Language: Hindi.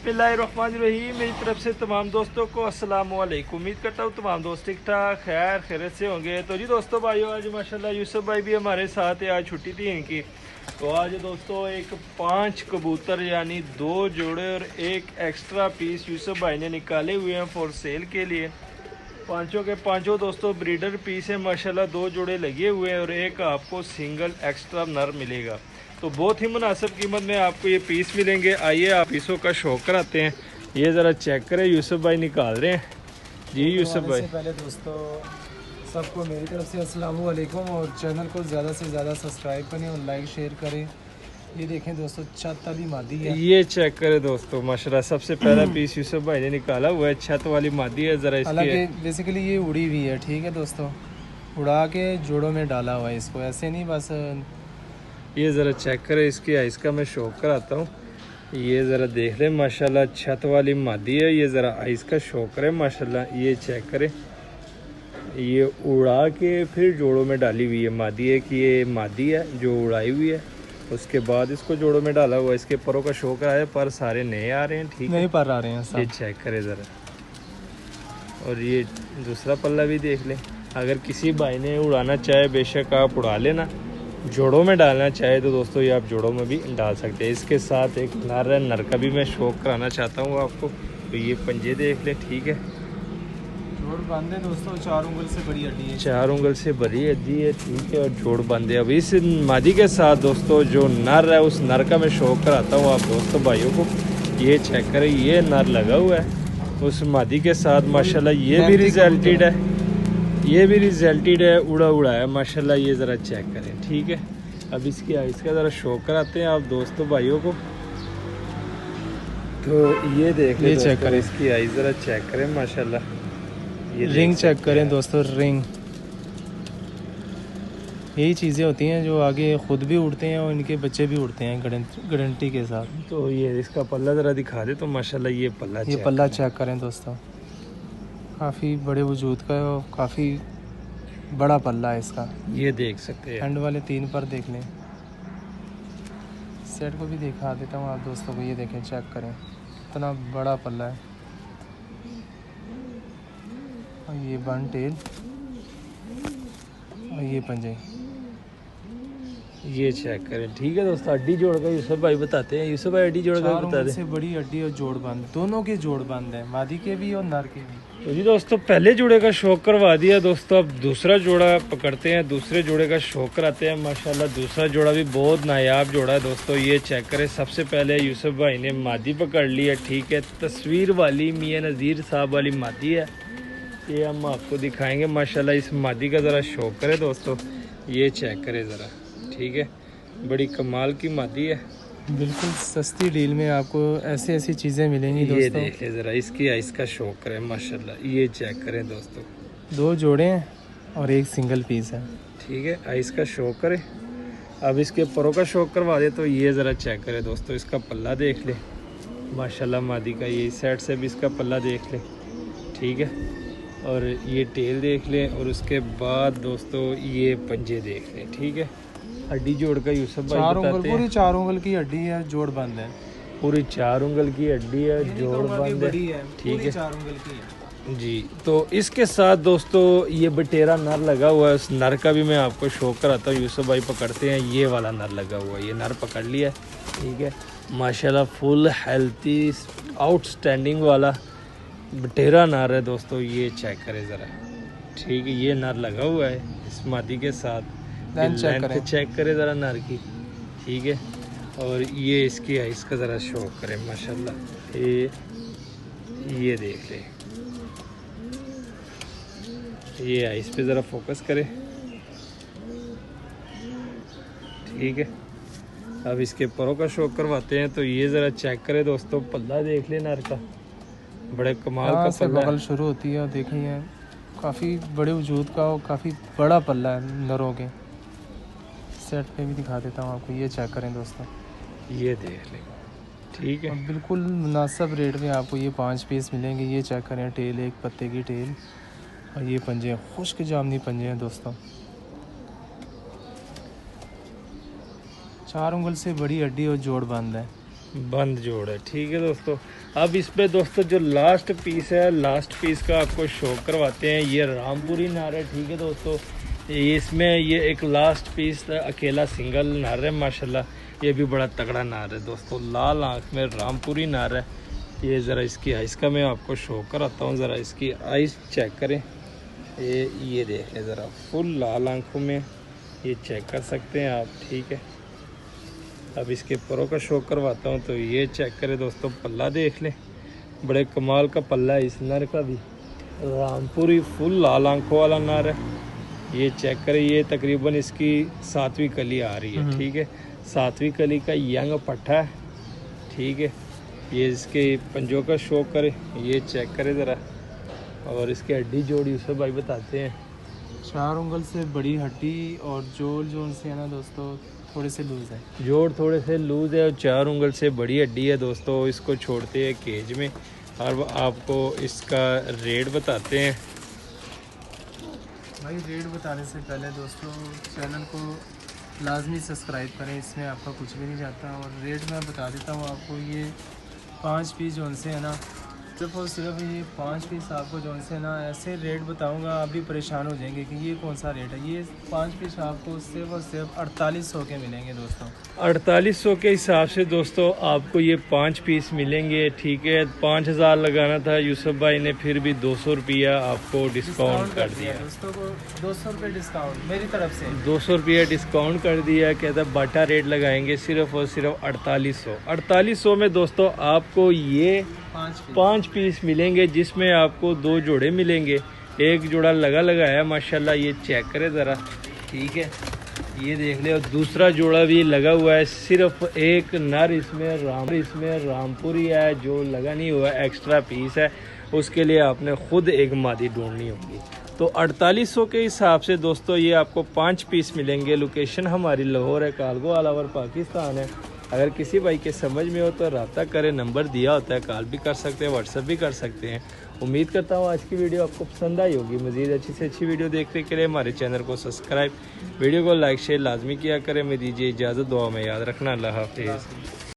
बिस्मिल्लाहिर्रहमानिर्रहीम। मेरी तरफ से तमाम दोस्तों को अस्सलाम वालेकुम। उम्मीद करता हूँ तमाम दोस्त ठीक ठाक खैर खैरियत से होंगे। तो जी दोस्तों भाइयों, आज माशाल्लाह यूसुफ भाई भी हमारे साथ है। आज छुट्टी थी इनकी, तो आज दोस्तों एक 5 कबूतर यानी 2 जोड़े और एक एक्स्ट्रा पीस यूसुफ भाई ने निकाले हुए हैं फॉर सेल के लिए। पाँचों के पाँचों दोस्तों ब्रीडर पीस है माशाल्लाह। 2 जोड़े लगे हुए हैं और एक आपको सिंगल एक्स्ट्रा नर मिलेगा। तो बहुत ही मुनासिब कीमत में आपको ये पीस मिलेंगे। आइए आप पीसों का शौक कराते हैं। ये ज़रा चेक करें, यूसुफ भाई निकाल रहे हैं जी। यूसुफ भाई पहले दोस्तों सबको मेरी तरफ से अस्सलाम वालेकुम, और चैनल को ज़्यादा से ज़्यादा सब्सक्राइब करें और लाइक शेयर करें। ये देखें दोस्तों, छत वाली मादी है। ये चेक करें दोस्तों माशाल्लाह, सबसे पहला पीस यूसुफ भाई ने निकाला हुआ है। छत वाली मादी है। ज़रा हालांकि बेसिकली ये उड़ी हुई है, ठीक है दोस्तों, उड़ा के जोड़ों में डाला हुआ है इसको, ऐसे नहीं बस। ये ज़रा चेक करें इसकी आइस का मैं शौक कराता हूँ। ये ज़रा देख लें माशाल्लाह, छत वाली मादी है। ये ज़रा आइस का शौक करें माशाल्लाह। ये चेक करें, ये उड़ा के फिर जोड़ों में डाली हुई है मादी है। कि ये मादी है जो उड़ाई हुई है, उसके बाद इसको जोड़ों में डाला हुआ है। इसके परों का शौक आया, पर सारे नए आ रहे हैं, ठीक है, नहीं पर आ रहे हैं सब। ये चेक करें ज़रा। और ये दूसरा पल्ला भी देख लें। अगर किसी भाई ने उड़ाना चाहे बेशक आप उड़ा लेना, जोड़ों में डालना चाहे तो दोस्तों ये आप जोड़ों में भी डाल सकते हैं। इसके साथ एक नर है, नर का भी मैं शौक कराना चाहता हूँ आपको। तो ये पंजे देख ले, ठीक है, जोड़ बांधे दोस्तों, 4 उंगल से बड़ी हड्डी है, 4 उंगल से बड़ी हड्डी है, ठीक है, और जोड़ बांधे। अब इस मादी के साथ दोस्तों जो नर है, उस नर का मैं शौक कराता हूँ आप दोस्तों भाइयों को। ये चेक करें, ये नर लगा हुआ है उस मादी के साथ माशाल्लाह। ये भी रिजल्टेड है, ये भी रिजल्टेड है, उड़ा है माशाल्लाह। ये ज़रा चेक करें, ठीक है। अब इसकी आइस का ज़रा शौक कराते हैं आप दोस्तों भाइयों को। तो ये देख ले, चेक करें इसकी आइस, ज़रा चेक करें माशाल्लाह। ये रिंग चेक करें दोस्तों, रिंग। यही चीज़ें होती हैं जो आगे खुद भी उड़ते हैं और इनके बच्चे भी उड़ते हैं गारंटी के साथ। तो ये इसका पल्ला ज़रा दिखा दे तो माशाल्लाह। ये पल्ला चेक करें दोस्तों, काफ़ी बड़े वजूद का है और काफ़ी बड़ा पल्ला है इसका। ये देख सकते हैं, एंड वाले 3 पर देख लें। सेट को भी दिखा देता हूँ आप दोस्तों को। ये देखें, चेक करें, इतना बड़ा पल्ला है। और ये बन टेल और ये पंजे, ये चेक करें, ठीक है दोस्तों। हड्डी जोड़ का यूसुफ भाई बताते हैं। यूसुफ भाई हड्डी जोड़ का बता दें। से बड़ी हड्डी और जोड़ बंद, दोनों के जोड़ बंद है, मादी के भी और नर के भी। तो जी दोस्तों, पहले जोड़े का शौक करवा दिया दोस्तों। अब दूसरा जोड़ा पकड़ते हैं, दूसरे जोड़े का शौक कराते हैं माशाल्लाह। दूसरा जोड़ा भी बहुत नायाब जोड़ा है दोस्तों। ये चेक करें, सबसे पहले यूसुफ भाई ने मादी पकड़ ली है, ठीक है, तस्वीर वाली मियां नज़ीर साहब वाली मादी है। ये हम आपको दिखाएंगे माशाल्लाह। इस मादी का ज़रा शौक करें दोस्तों। ये चेक करें ज़रा, ठीक है, बड़ी कमाल की मादी है। बिल्कुल सस्ती डील में आपको ऐसी चीज़ें मिलेंगी दोस्तों। ये देख ले ज़रा, इसकी आइस का शौक करें माशाल्लाह। ये चेक करें दोस्तों, 2 जोड़े हैं और एक सिंगल पीस है, ठीक है, आइस का शौक करें। अब इसके परों का शौक करवा दे तो ये ज़रा चेक करें दोस्तों। इसका पल्ला देख ले माशाल्लाह मादी का। ये इस साइड से भी इसका पल्ला देख ले, ठीक है, और ये टेल देख लें। और उसके बाद दोस्तों ये पंजे देख लें, ठीक है। हड्डी जोड़ का यूसुफ भाई बताते हैं। पूरी 4 उंगल की हड्डी है, जोड़ बंद है। पूरी 4 उंगल की हड्डी है, जोड़ बंद है, ठीक है, 4 उंगल की है जी। तो इसके साथ दोस्तों ये बटेरा नर लगा हुआ है। उस नर का भी मैं आपको शौक कराता हूँ। यूसुफ भाई पकड़ते हैं, ये वाला नर लगा हुआ है। ये नर पकड़ लिया, ठीक है, माशाल्लाह फुल हेल्थी आउटस्टैंडिंग वाला बटेरा नर है दोस्तों। ये चेक करें ज़रा, ठीक है, ये नर लगा हुआ है इस मादी के साथ। लेंथ चेक करें ज़रा नर की, ठीक है, और ये इसकी आइस का ज़रा शौक करें माशाल्लाह। ये देख ले, ये आइस पे ज़रा फोकस करें, ठीक है। अब इसके परों का शौक करवाते हैं। तो ये ज़रा चेक करें दोस्तों, पल्ला देख ले नर का, बड़े कमाल का पल्ला बगल शुरू होती है और देखिए काफ़ी बड़े वजूद का और काफ़ी बड़ा पल्ला है नरों के। सेट पे भी दिखा देता हूँ आपको। ये चेक करें दोस्तों, ये देख लें, ठीक है, बिल्कुल मुनासिब रेट में आपको ये 5 पीस मिलेंगे। ये चेक करें, टेल, एक पत्ते की टेल, और ये पंजे खुश्क जामनी पंजे हैं दोस्तों। 4 उंगल से बड़ी हड्डी और जोड़ बंद है, बंद जोड़ है, ठीक है दोस्तों। अब इस पे दोस्तों जो लास्ट पीस है, लास्ट पीस का आपको शो करवाते हैं। ये रामपुरी नार है, ठीक है दोस्तों। इसमें ये एक लास्ट पीस अकेला सिंगल नार है माशाल्लाह। ये भी बड़ा तगड़ा नार है दोस्तों, लाल आँख में रामपुरी नार है। ये ज़रा इसकी आइस का मैं आपको शो कराता हूँ, ज़रा इसकी आइस चेक करें। ये देखें ज़रा, फुल लाल आँखों में, ये चेक कर सकते हैं आप, ठीक है। अब इसके परों का शो करवाता हूँ, तो ये चेक करें दोस्तों, पल्ला देख लें, बड़े कमाल का पल्ला है इस नर का भी। रामपुरी फुल लाल आँखों वाला नर है। ये चेक करें, ये तकरीबन इसकी 7वीं कली आ रही है, ठीक है। 7वीं कली का यंग पट्ठा है, ठीक है। ये इसके पंजों का शो करें, ये चेक करें ज़रा, और इसकी हड्डी जोड़ी उसे भाई बताते हैं। 4 उंगल से बड़ी हड्डी और जोड़ जोड़ से है ना दोस्तों थोड़े से लूज़ है। जोड़ थोड़े से लूज़ है और 4 उंगल से बड़ी हड्डी है दोस्तों। इसको छोड़ते हैं केज में और आपको इसका रेट बताते हैं। भाई रेट बताने से पहले दोस्तों चैनल को लाजमी सब्सक्राइब करें, इसमें आपका कुछ भी नहीं जाता। और रेट मैं बता देता हूँ आपको। ये 5 पीस जोन से है ना, सिर्फ और सिर्फ ये 5 पीस आपको जोन से ना ऐसे रेट बताऊंगा आप भी परेशान हो जाएंगे कि ये कौन सा रेट है। ये 5 पीस आपको सिर्फ और सिर्फ 4800 के मिलेंगे दोस्तों। 4800 के हिसाब से दोस्तों आपको ये 5 पीस मिलेंगे, ठीक है। 5000 लगाना था यूसुफ भाई ने, फिर भी 200 रुपया आपको डिस्काउंट कर दिया। दोस्तों को 200 रुपये डिस्काउंट मेरी तरफ से, 200 रुपया डिस्काउंट कर दिया। कहता बाटा रेट लगाएंगे सिर्फ और सिर्फ 4800। 4800 में दोस्तों आपको ये 5 पीस मिलेंगे, जिसमें आपको 2 जोड़े मिलेंगे। एक जोड़ा लगाया माशाल्लाह, ये चेक करें ज़रा, ठीक है। ये देख ले, और दूसरा जोड़ा भी लगा हुआ है। सिर्फ एक नर इसमें रामपुरी है, जो लगा नहीं हुआ एक्स्ट्रा पीस है, उसके लिए आपने खुद एक मादी ढूंढनी होगी। तो 4800 के हिसाब से दोस्तों ये आपको 5 पीस मिलेंगे। लोकेशन हमारी लाहौर है, कालगो ऑल पाकिस्तान है। अगर किसी भाई के समझ में हो तो रब्ता करें, नंबर दिया होता है, कॉल भी कर सकते हैं, व्हाट्सएप भी कर सकते हैं। उम्मीद करता हूँ आज की वीडियो आपको पसंद आई होगी। मज़ीद अच्छी से अच्छी वीडियो देखने के लिए हमारे चैनल को सब्सक्राइब, वीडियो को लाइक शेयर लाजमी किया करें। मैं दीजिए इजाज़त, दुआ में याद रखना। अल्लाह हाफिज़।